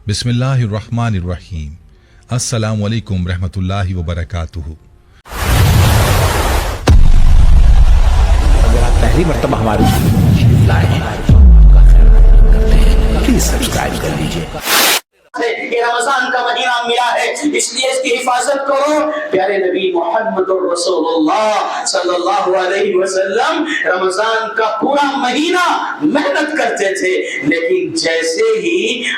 बिस्मिल्लाहिर्रहमानिर्रहीम। अस्सलाम वालेकुम रहमतुल्लाहि व बरकातुहू। अगर आप पहली मर्तबा हमारे प्लीज सब्सक्राइब कर लीजिए। कि रमजान का महीना मिला है इसलिए इसकी हिफाजत करो। प्यारे नबी मोहम्मद रसूलुल्लाह सल्लल्लाहु अलैहि वसल्लम रमजान का पूरा महीना मेहनत करते थे, लेकिन जैसे ही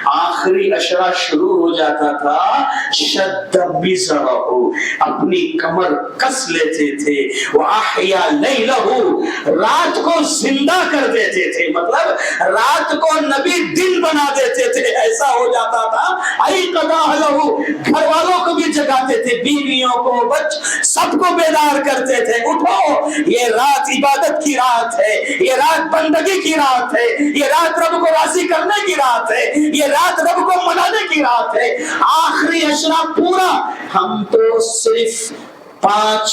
आखिरी अशरा शुरू हो जाता था शद्द बिज़रहु, अपनी कमर कस लेते थे। व अहया लैलहु, रात को जिंदा कर देते थे, मतलब रात को नबी दिन बना देते थे। ऐसा हो जाता था घर वालों को भी जगाते थे, बीवियों को, सबको बेदार करते थे। उठो, ये रात इबादत की रात है, ये रात बंदगी की रात है, ये रात रब को राजी करने की रात है, ये रात रब को मनाने की रात है। आखिरी अशरा पूरा हम तो सिर्फ 5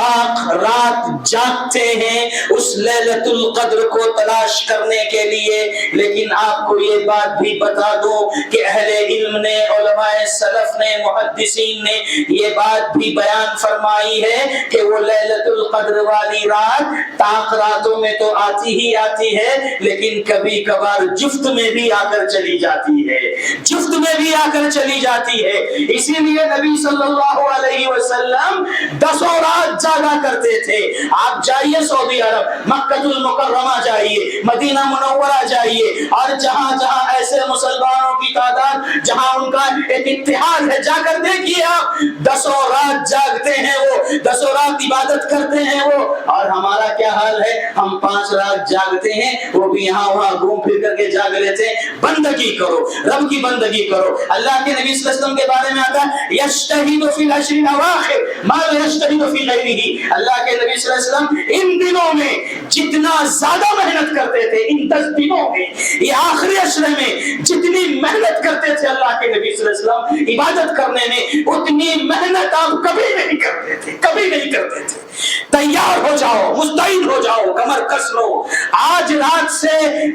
रात जागते हैं उस लैलतुल कद्र को तलाश करने के लिए। लेकिन आपको ये बात भी बता दूं कि अहले इल्म ने, उलमाए सलफ ने, मुहद्दिसीन ने ये बात भी बयान फरमाई है कि वो लैलतुल कद्र वाली रात ताक रातों में तो आती ही आती है, लेकिन कभी कभार जुफ्त में भी आकर चली जाती है, जुफ्त में भी आकर चली जाती है। इसीलिए नबी सल्लल्लाहु अलैहि वसल्लम 10 रात जागा करते थे। आप जाइए सऊदी अरब, मक्कतुल मुकर्रमा जाइए, मदीना मुनव्वरा जाइए, और जहां जहां ऐसे मुसलमानों की तादाद, जहां उनका एक इत्तेहाद है, जाकर देखिए आप। 10 रात जागते हैं वो, 10 रात इबादत करते हैं वो। और हमारा क्या हाल है? हम 5 रात जागते हैं, वो भी यहाँ वहां घूम फिर करके जाग लेते हैं। बंदगी करो, रब की बंदगी करो। अल्लाह के नबी सल्लल्लाहु अलैहि वसल्लम के बारे में आता है यज्तहिदु फिल अशरिन अवाखिर मा यज्तहिदु फी गैरिही। अल्लाह के नबी सल्लल्लाहु अलैहि वसल्लम इन दिनों में जितना ज्यादा मेहनत करते थे, इन 10 दिनों में, ये आखिरी अशरे में जितनी मेहनत करते थे अल्लाह के नबी सल्लल्लाहु अलैहि वसल्लम इबादत करने में, उतनी मेहनत आप कभी नहीं करते थे, कभी नहीं करते थे। तैयार हो जाओ, मुस्तैद हो जाओ, कमर कस लो। आज रात से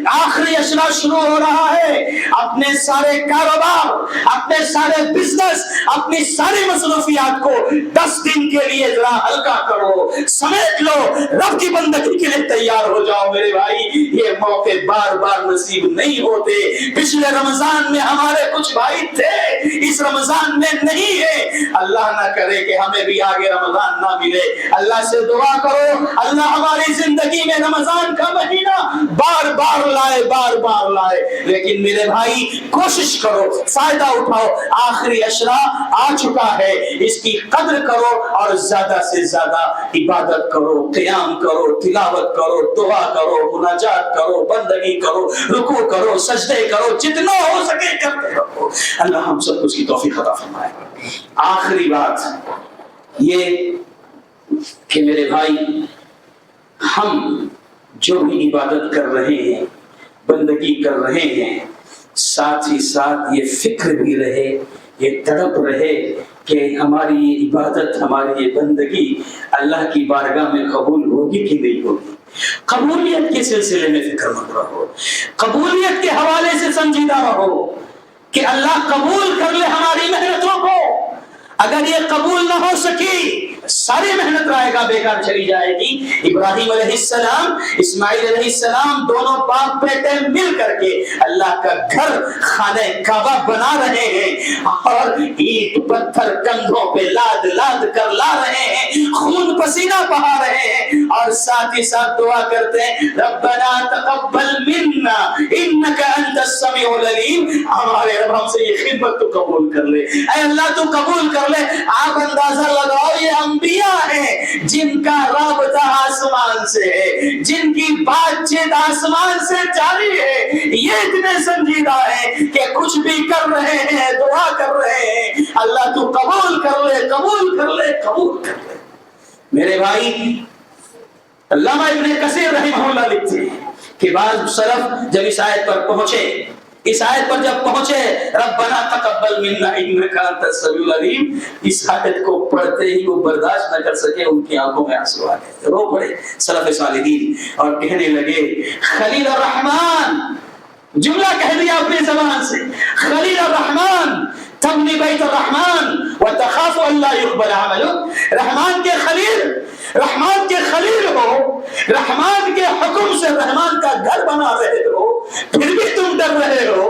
आखिरी अशरा शुरू हो रहा है। अपने सारे कारोबार, अपने सारे बिजनेस, अपनी सारी मसरूफियात को 10 दिन के लिए जरा हल्का करो, समेट लो, रब की बंदगी के लिए तैयार हो जाओ। मेरे भाई, ये मौके बार बार नसीब नहीं होते। पिछले रमजान में हमारे कुछ भाई थे, इस रमजान में नहीं है। अल्लाह ना करे कि हमें भी आगे रमजान ना मिले। अल्लाह से दुआ करो, अल्लाह हमारी जिंदगी में रमजान का महीना बार बार लाए, बार बार लाए। लेकिन मेरे भाई कोशिश करो, फायदा उठाओ। आखिरी अशरा आ चुका है, इसकी कद्र करो और ज्यादा से ज्यादा इबादत करो, क़ियाम करो, तिलावत करो, दुआ करो, मुनाजात करो, बंदगी करो, रुकू करो, सजदे करो, जितना हो सके करते रहो। अल्लाह हम सब कुछ की तौफीक अता फरमाए। आखिरी बात ये कि मेरे भाई, हम जो भी इबादत कर रहे हैं, बंदगी कर रहे हैं, साथ ही साथ ये फिक्र भी रहे, ये तड़प रहे कि हमारी ये इबादत, हमारी ये बंदगी अल्लाह की बारगाह में कबूल होगी कि नहीं होगी। कबूलियत के सिलसिले में फिक्रमंद रहो, कबूलियत के हवाले से संजीदा रहो कि अल्लाह कबूल कर ले हमारी मेहनतों को। अगर ये कबूल ना हो सकी, सारी मेहनत रहेगा बेकार चली जाएगी। इब्राहिम अलैहिस्सलाम, इस्माइल अलैहिस्सलाम, दोनों बाप बेटे मिल करके अल्लाह का घर खाने काबा बना रहे हैं, और ईंट पत्थर कंधों पे लाद लाद कर ला रहे हैं, खून पसीना बहा रहे हैं, और साथ ही साथ दुआ करते हैं रब्बना तक़ब्बल मिन्ना इन्नका अंतस समीउल अलीम। हमारे रब हमसे ये खिदमत तो कबूल कर ले, ऐ अल्लाह तू कबूल कर ले। आप अंदाजा लगाओ, ये अंबिया हैं जिनका राबता आसमान से है, जिनकी बातचीत आसमान से जारी है। ये इतने संजीदा है कि कुछ भी कर रहे हैं, दुआ कर रहे हैं, अल्लाह तू कबूल कर ले, कबूल कर ले, कबूल कर ले। मेरे भाई, अल्लामा इब्ने कसीर रहमहुल्लाह लिखते हैं कि बाद सलफ जब इस आयत पर पहुंचे, इस आयत पर जब पहुंचे, रब्बना तक़ब्बल मिन्ना इन्नका अंतस समीउल अलीम, इस आयत को पढ़ते ही वो बर्दाश्त न कर सके, उनकी आंखों में आंसू आ गए, रो पड़े सलफ़े सालिहीन और कहने लगे खलील रहमान, जुमला कह दिया अपनी ज़बान से, खलील तबनी बैत रहमान व तखाफ अल्ला युक़बल अमलुक। रहमान के खलील हो, रहमान के हुक्म से रहमान का घर बना रहे हो, फिर भी तुम डर रहे हो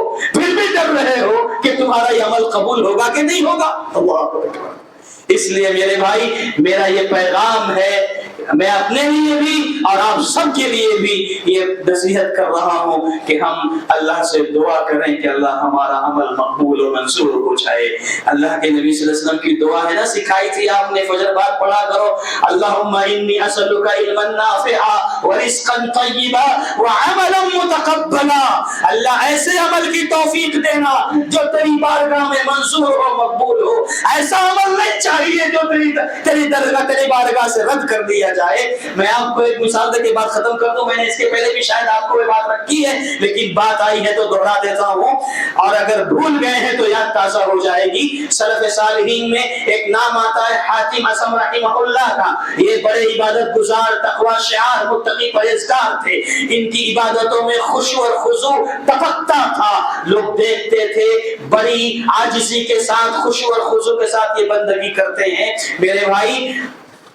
कि तुम्हारा ये अमल कबूल होगा कि नहीं होगा। अल्लाहु अकबर। इसलिए मेरे भाई, मेरा ये पैगाम है, मैं अपने लिए भी और आप सब के लिए भी ये नसीहत कर रहा हूँ कि हम अल्लाह से दुआ करें कि अल्लाह हमारा अमल मकबूल और मंजूर हो जाए। अल्लाह के नबी सल्लल्लाहु अलैहि वसल्लम की दुआ है ना, सिखाई थी आपने, फजर बाद पढ़ा करो, अल्लाहुम्मा इन्नी असअलुका इल्मन नाफिआ व रिज़्क़न तय्यिबा व अमलन मुतक़ब्बला। अल्लाह ऐसे अमल की तौफीक देना जो तेरी बारगाह में मंजूर हो, मकबूल हो। ऐसा अमल नहीं चाहिए जो तेरी बारगाह से रद्द कर दिया जाए। मैं आपको एक मिसाल देके बात खत्म कर दूं, मैंने इसके पहले भी शायद आपको ये बात रखी है, लेकिन बात आई है तो दोहरा देता हूं, और अगर भूल गए हैं तो याद ताजा हो जाएगी। सलफ़ सालिहीन में एक नाम आता है हातिम असम रहिमहुल्लाह का। ये बड़े इबादत गुजार, तकवा शिआर, मुत्तकी परहेजगार थे। इनकी इबादतों में खुशू और खुजू टपकता था, लोग देखते थे, बड़ी आजिज़ी के साथ, खुशू और खुजू के साथ ये बंदगी करते हैं। मेरे भाई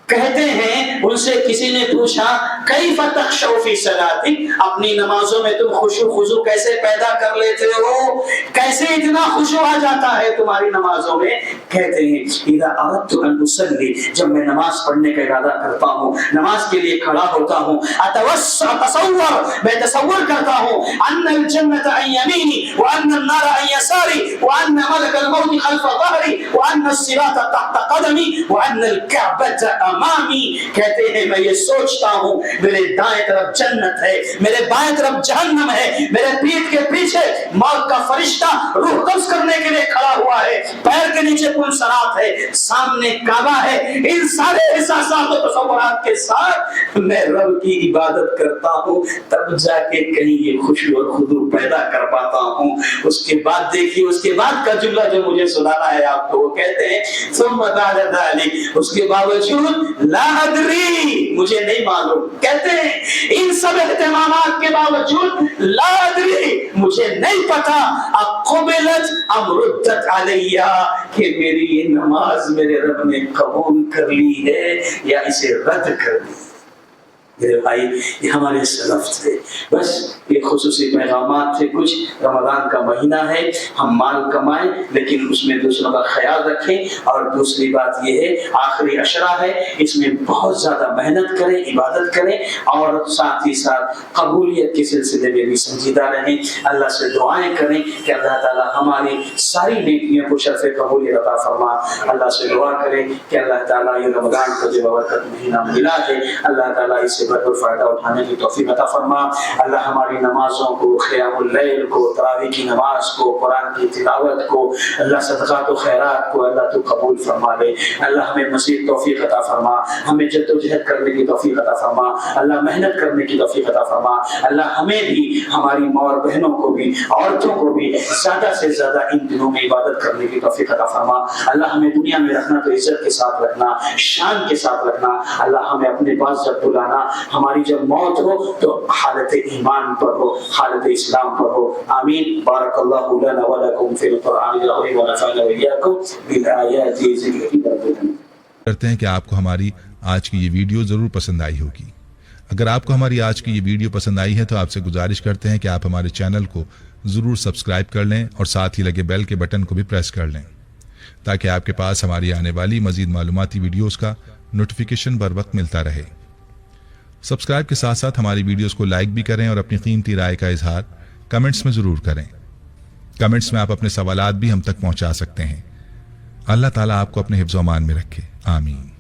कहते हैं, उनसे किसी ने पूछा कैफ़ तख़शौ फ़ी सलातिक, अपनी नमाजों में तुम खुशू खुजू कैसे पैदा कर लेते हो, कैसे इतना खुशू आ जाता है तुम्हारी नमाजों में। कहते हैं इज़ा अरदतु अन उसल्ली, जब मैं नमाज पढ़ने का इरादा करता हूँ, नमाज के लिए खड़ा होता हूँ, अतसव्वर, मैं तसव्वुर करता हूँ, अन्नल जन्नत अन यमीनी व अन्नन नार अन यसारी व अन्न मलकल मौत खल्फ ज़हरी व अन्न सिरात तहत क़दमी व अन्नल कअबत अमामी। कहते हैं मैं ये सोचता हूँ, मेरे दाएं तरफ जन्नत है, मेरे बाएं तरफ जहन्नम है, मेरे पीठ के पीछे मौत का फरिश्ता रूह कब्ज करने के लिए खड़ा हुआ है, पैर के नीचे पुल सरात है, सामने काबा है। इन सारे एहसासात और तसव्वुरात के साथ मैं रब की इबादत करता हूँ, तब जाके कहीं ये खुशी और खुदू पैदा कर पाता हूँ। उसके बाद देखिए, उसके बाद का जुमला जो मुझे सुनाना है आपको, वो कहते हैं सुम्मा बादा ज़ालिक, उसके बावजूद ला अदरी, मुझे नहीं मालूम। कहते हैं इन सब एहतिमामात के बावजूद ला अदरी, मुझे नहीं पता अक़ुबिलत अम रुद्दत अलैया, कि मेरी ये नमाज मेरे रब ने कबूल कर ली है या इसे रद्द कर दी। मेरे भाई, ये हमारे सलफ थे। बस ये खुसूसी पैगामात थे कुछ। रमज़ान का महीना है, हम माल कमाएं लेकिन उसमें दूसरों का ख्याल रखें। और दूसरी बात ये है, आखिरी अशरा है, इसमें बहुत ज़्यादा मेहनत करें, इबादत करें और साथ ही साथ कबूलियत के सिलसिले में भी संजीदा रहें। अल्लाह से दुआएं करें कि अल्लाह ताला हमारी सारी नेकियों को शर्फ़ कबूलियत अता फरमा। अल्लाह से दुआ करें कि अल्लाह ताला ये रमज़ान को जो बरकत महीना मिला है, अल्लाह ताला इससे भरपूर फ़ायदा उठाने की तौफ़ीक़ अता फरमा। अल्लाह हमारी नमाजों को, क़ियामुल लैल को, तरावीह की नमाज को, कुरान की तिलावत को, अल्लाह सदक़ात व खैरात को अल्लाह तू कबूल फरमा ले। अल्लाह हमें मज़ीद तौफ़ीक़ अता फरमा, हमें जद्दोजहद करने की तौफ़ीक़ अता फरमा, अल्लाह मेहनत करने की तौफ़ीक़ अता फरमा। अल्लाह हमें भी, हमारी माँ और बहनों को भी, औरतों को भी ज़्यादा से ज़्यादा इन दिनों में इबादत करने की तौफ़ीक़ अता फरमा। अल्लाह हमें दुनिया में रखना तो इज़्ज़त के साथ रखना, शान के साथ रखना। अल्लाह हमें अपने पास जब बुलाना, हमारी जब मौत हो तो हालत ईमान पर हो, हालत इस्लाम पर हो। आमीन। बारकल्लाहु लना व लकुम फिल कुरआनिल अज़ीम व नफ़अना व इय्याकुम बिल आयाति ज़िक्रिल हकीम। करते हैं कि आपको हमारी आज की ये वीडियो ज़रूर पसंद आई होगी। अगर आपको हमारी आज की ये वीडियो पसंद आई है तो आपसे गुजारिश करते हैं कि आप हमारे चैनल को ज़रूर सब्सक्राइब कर लें और साथ ही लगे बेल के बटन को भी प्रेस कर लें, ताकि आपके पास हमारी आने वाली मज़ीद मालूमाती वीडियोज़ का नोटिफिकेशन बर वक्त मिलता रहे। सब्सक्राइब के साथ साथ हमारी वीडियोस को लाइक भी करें और अपनी कीमती राय का इजहार कमेंट्स में ज़रूर करें। कमेंट्स में आप अपने सवालात भी हम तक पहुंचा सकते हैं। अल्लाह ताला आपको अपने हिफ्ज़-ओ-अमान में रखे। आमीन।